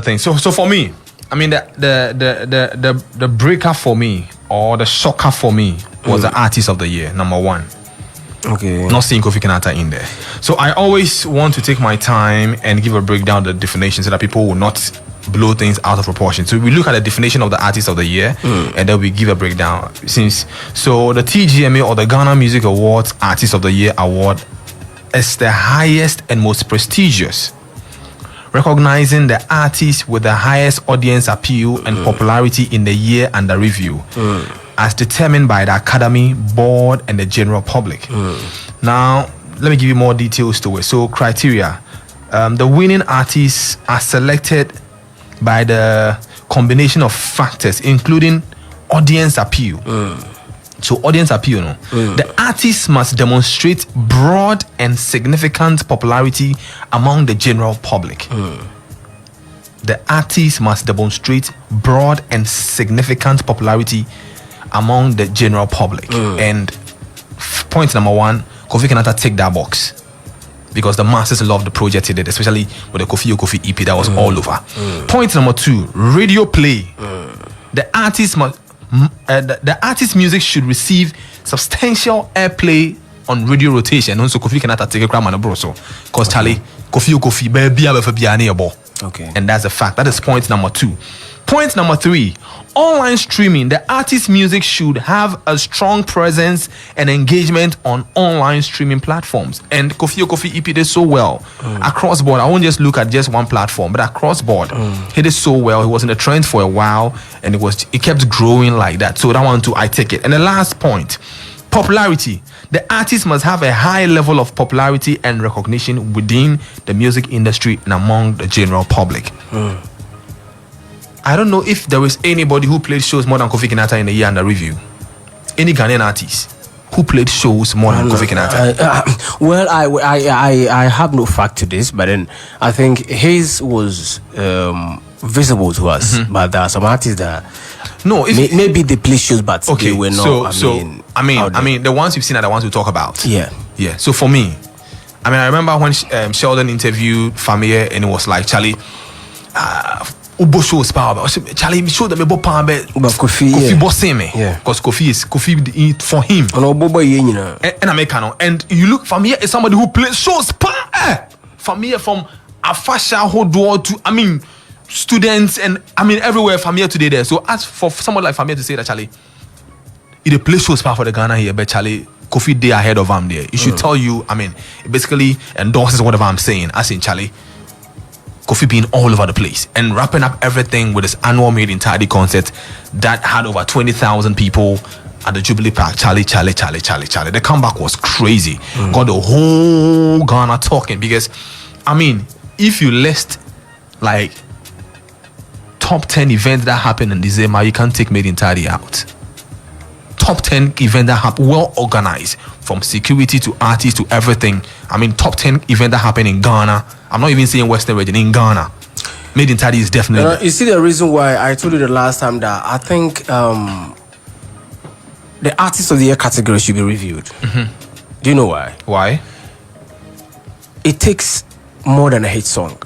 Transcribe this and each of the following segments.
thing. So for me, I mean the breaker for me or the shocker for me was the artist of the year, number one. Okay. Not seeing Kofi Kinaata in there. So I always want to take my time and give a breakdown of the definition so that people will not blow things out of proportion. So we look at the definition of the artist of the year and then we give a breakdown. So the TGMA or the Ghana Music Awards Artist of the Year Award is the highest and most prestigious, recognizing the artist with the highest audience appeal and popularity in the year under review, as determined by the Academy, Board, and the general public. Now, let me give you more details to it. So, criteria. The winning artists are selected by the combination of factors, including audience appeal. So, audience appeal, no? The artist must demonstrate broad and significant popularity among the general public. The artist must demonstrate broad and significant popularity among the general public. And point number one, Kofi Kinaata tick that box because the masses love the project he did, especially with the Kofi EP that was all over. Point number two, radio play. The artist must the artist's music should receive substantial airplay on radio rotation. Also, Kofi Kinaata take a crime on bro. So, cause Charlie, Kofi, baby, okay. And that's a fact. That is point number two. Point number three, online streaming. The artist's music should have a strong presence and engagement on online streaming platforms. And Kofi EP did so well across board. I won't just look at just one platform, but across board, he did so well. He was in the trend for a while, and it kept growing like that. So that one too, I take it. And the last point, popularity. The artist must have a high level of popularity and recognition within the music industry and among the general public. I don't know if there is anybody who played shows more than Kofi Kinaata in a year under review. Any Ghanaian artist who played shows more than Kofi Kinaata. Well, I have no fact to this, but then I think his was visible to us. But there are some artists that maybe they play shows, but they were not. I mean, the ones you've seen are the ones we talk about. Yeah. So for me, I remember when Sheldon interviewed Famia, and it was like, Charlie, Ubo shows power. Charlie, me show them about power, but Kofi bossing me. Because Kofi for him. And Americano. And you look, Famia is somebody who plays shows power. Famia from Afasha Hodor to students and everywhere Famia today there. So as for someone like Famia to say that, Charlie, it play shows power for the Ghana here, but Charlie, Kofi day ahead of him there. It should tell you, it basically endorses whatever I'm saying. As in Charlie, Kofi being all over the place and wrapping up everything with his annual Made in Tidy concert that had over 20,000 people at the Jubilee Park. Charlie. The comeback was crazy. Got the whole Ghana talking because, if you list like top 10 events that happened in December, you can't take Made in Tidy out. Top 10 event that happened, well organized, from security to artists to everything. Top 10 event that happened in Ghana. I'm not even saying Western region, in Ghana. Made in Tidy is definitely. You see the reason why I told you the last time that I think the Artist of the Year category should be reviewed. Do you know why? Why? It takes more than a hit song.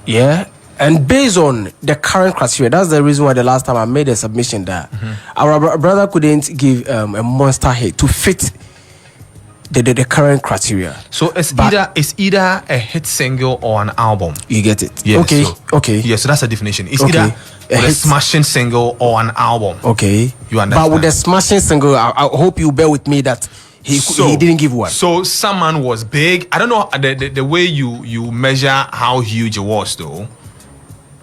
Yeah. And based on the current criteria, that's the reason why the last time I made a submission that our brother couldn't give a monster hit to fit the current criteria. So it's either a hit single or an album. You get it? Yeah, okay. Yeah, so that's the definition. It's either a smashing single or an album. Okay. You understand? But with the smashing single, I hope you bear with me that he didn't give one. So someone was big. I don't know the way you measure how huge it was though.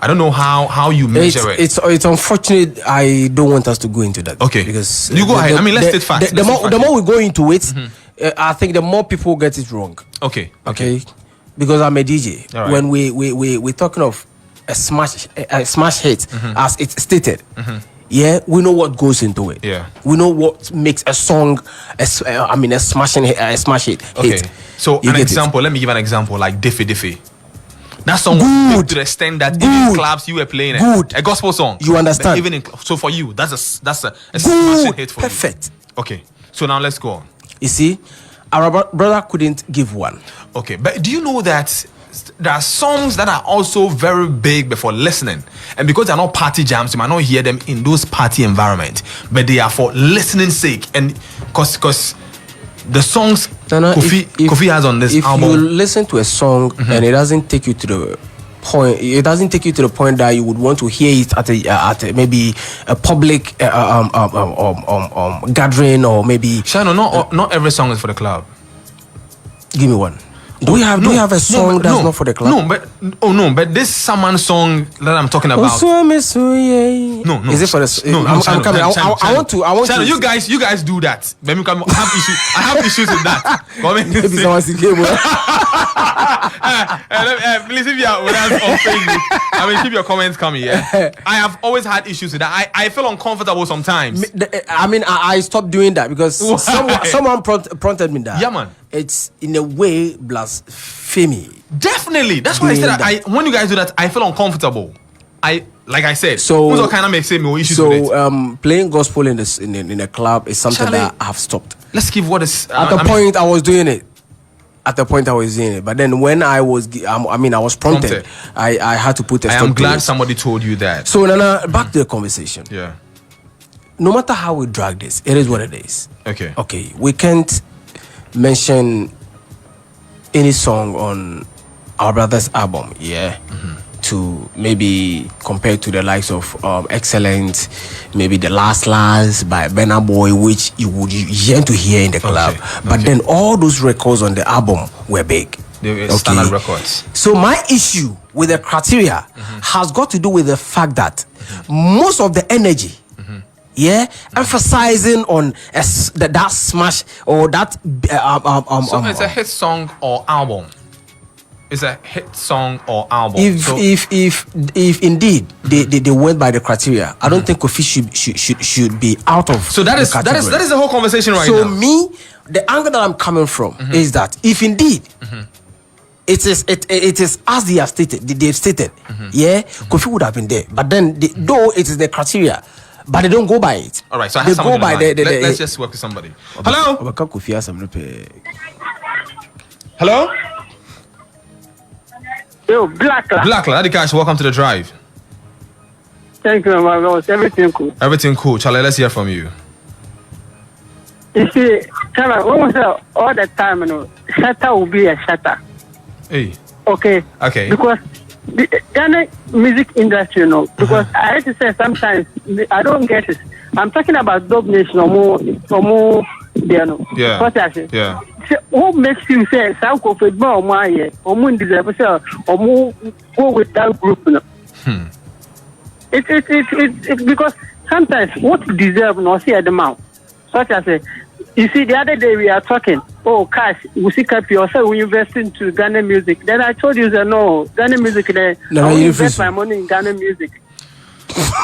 I don't know how you measure it. It's unfortunate. I don't want us to go into that. Okay. Because you go ahead. Let's state facts. The more we go into it, I think the more people get it wrong. Okay. Because I'm a DJ. Right. When we're talking of a smash hit, as it's stated, we know what goes into it. Yeah. We know what makes a song a smash hit. Okay. So an example. Let me give an example. Like Diffie. That song was big to the extent that even in clubs you were playing it. A gospel song. You understand? So for you, that's a smashing hit for Perfect. you. Okay. So now let's go on. You see, our brother couldn't give one. Okay, but do you know that there are songs that are also very big before listening, and because they're not party jams, you might not hear them in those party environment, but they are for listening sake, and because the songs Kofi has on this album. If you listen to a song and it doesn't take you to the point, it doesn't take you to the point that you would want to hear it at maybe a public gathering, or maybe Shano, not every song is for the club. Give me one. Do we have a song that's not for the club? But this Saman song that I'm talking about. No. Is it for the? No, I'm coming. I want to. You guys do that. Let me come. I have issues with that. Maybe someone's in game. Please, if you are with us on Facebook, keep your comments coming. Yeah, I have always had issues with that. I feel uncomfortable sometimes. I stopped doing that because someone prompted me that. Yeah, man. It's in a way blasphemy. Definitely. That's why I said that. When you guys do that, I feel uncomfortable. Like I said. So kind of makes me issues with it. Playing gospel in a club is something that I have stopped. Let's give what is at the point I was doing it. But then when I was prompted. I had to put a stop. I am glad somebody told you that. So Nana, back to the conversation. Yeah. No matter how we drag this, it is what it is. Okay. We can't mention any song on our brother's album, to maybe compare to the likes of Excellent, maybe The Last by Burna Boy, which you would yearn to hear in the club. But then all those records on the album were big. They were standard records. So my issue with the criteria has got to do with the fact that most of the energy emphasizing on that smash or that so it's a hit song or album. It's a hit song or album. If indeed they went by the criteria, I don't think Kofi should be out of. So that is the whole conversation now. So the angle that I'm coming from is that if indeed it is as they have stated, Kofi would have been there. But then though it is the criteria, but they don't go by it. All right, so I have somebody in mind. Let's just work with somebody. Hello? Hello? Yo, Blackla, Adikash, welcome to the drive. Thank you, my God. Everything cool. Everything cool. Charlie, let's hear from you. You see, when we say all the time, shutter will be a shutter. Hey. Okay. Because the Ghana music industry, because I have to say sometimes I don't get it. I'm talking about Dub Nation or more, Yeah. What I say? Yeah. What makes you say some Kofi or my or moon deserve or more go with that group? It's because sometimes what you deserve not see at the mouth. Such as you see the other day we are talking, cash, we see cap yourself, we invest into Ghana music. Then I told you that no, Ghana music I invest my money in Ghana music.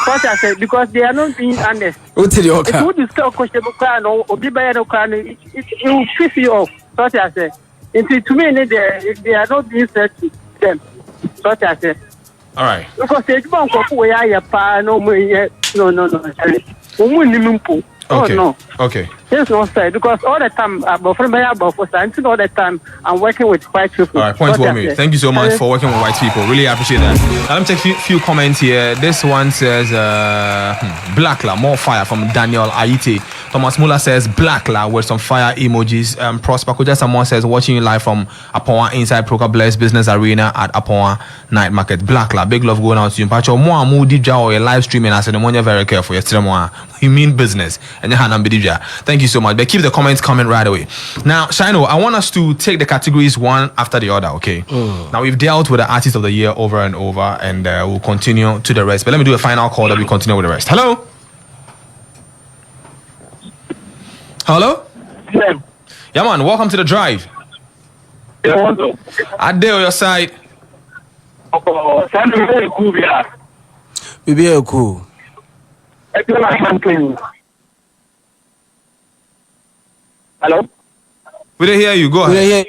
What I said, because they are not being honest. If you discuss questionable crown or be by no crown, it will piss you off. What I said. To me, they are not being said to them. What I said. All right. Because they don't go away. No. Okay. There's no say because all the time, all the time I'm working with white people. All right, point well made. Thank you so much for working with white people. Really appreciate that. Now, let me take a few comments here. This one says Blackla, more fire from Daniel Aite. Thomas Muller says Blackla with some fire emojis. Prosper Kuja someone says watching you live from Apoa inside Proca Bless Business Arena at Apoa Night Market. Blackla, big love going out to you. Pacho more moody or a live streaming. I said you're very careful. Yesterday you mean business and you had thank you so much. But keep the comments coming right away. Now, Shino, I want us to take the categories one after the other, okay? Now, we've dealt with the Artist of the Year over and over, and we'll continue to the rest. But let me do a final call that we continue with the rest. Hello? Hello? Yeah, man, welcome to the drive. Ade on your side. We be cool. Hello? We didn't hear you. Go ahead.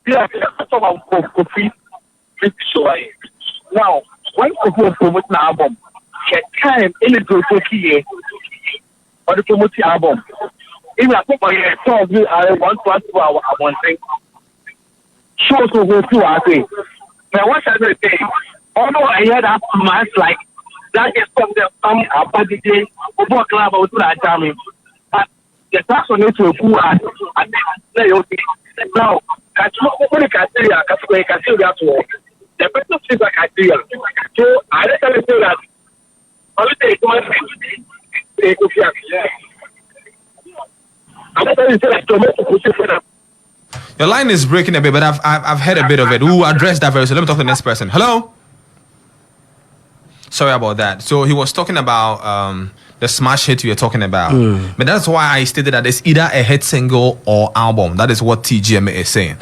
Kofi. Now, when Kofi was promoting the album, he time in the Kofi or the promoting album. Even I put my song, I want to ask you one thing. shows will go through our thing. Now, what shall I say? Although I heard that mass like that is from the about the day, over club out to that jamming. But the person needs to go and now, when you can see that the person feels like I see. So I don't say that. Only take one thing. Your line is breaking a bit, but I've heard a bit of it. We'll address that very soon. Let me talk to the next person. Hello? Sorry about that. So he was talking about the smash hit you were talking about. But that's why I stated that it's either a hit single or album. That is what TGMA is saying.